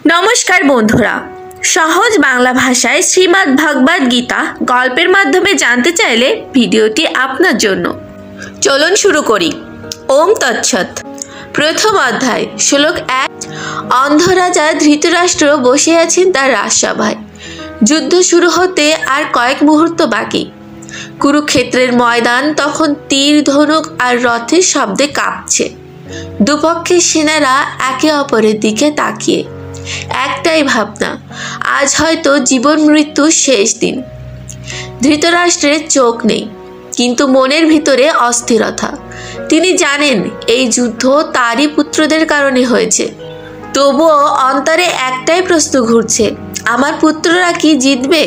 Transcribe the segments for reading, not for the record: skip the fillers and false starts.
নমস্কার বন্ধুরা, সহজ বাংলা ভাষায় শ্রীমদ্ ভগবদ গীতা গল্পের মাধ্যমে জানতে চাইলে ভিডিওটি আপনার জন্য। চলুন শুরু করি। ওম তৎসৎ। প্রথম অধ্যায়, শ্লোক 1। অন্ধ রাজা ধৃতরাষ্ট্র বসে আছেন তার রাজসভায়। যুদ্ধ শুরু হতে আর কয়েক মুহূর্ত বাকি। কুরুক্ষেত্রের ময়দান তখন তীর, ধনুক আর রথের শব্দে কাঁপছে। দুপক্ষের সেনারা একে অপরের দিকে তাকিয়ে একটাই ভাবনা, আজ হয়তো জীবন মৃত্যুর শেষ দিন। ধৃতরাষ্ট্রের চোখ নেই, কিন্তু মনের ভিতরে অস্থিরতা। তিনি জানেন এই যুদ্ধ তারই পুত্রদের কারণে হয়েছে। তবুও অন্তরে একটাই প্রশ্ন ঘুরছে, আমার পুত্ররা কি জিতবে?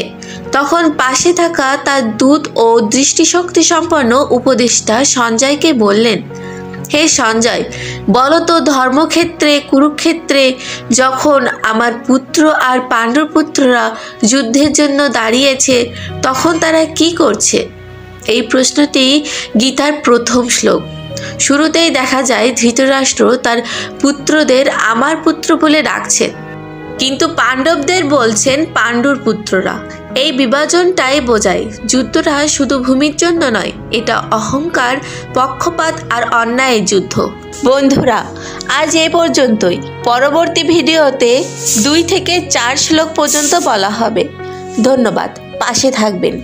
তখন পাশে থাকা তার দূত ও দৃষ্টিশক্তি সম্পন্ন উপদেষ্টা সঞ্জয়কে বললেন, হে সঞ্জয়, বলো তো, ধর্মক্ষেত্রে কুরুক্ষেত্রে যখন আমার পুত্র আর পাণ্ডুর পুত্ররা যুদ্ধের জন্য দাঁড়িয়েছে, তখন তারা কি করছে? এই প্রশ্নটি গীতার প্রথম শ্লোক। শুরুতেই দেখা যায় ধৃতরাষ্ট্র তার পুত্রদের আমার পুত্র বলে ডাকছেন, কিন্তু পাণ্ডবদের বলছেন পাণ্ডুর পুত্ররা। এই বিভাজনটাই বোঝায় যুদ্ধটা শুধু ভূমির জন্য নয়, এটা অহংকার, পক্ষপাত আর অন্যায়ের যুদ্ধ। বন্ধুরা, আজ এ পর্যন্তই। পরবর্তী ভিডিওতে 2 থেকে 4 শ্লোক পর্যন্ত বলা হবে। ধন্যবাদ, পাশে থাকবেন।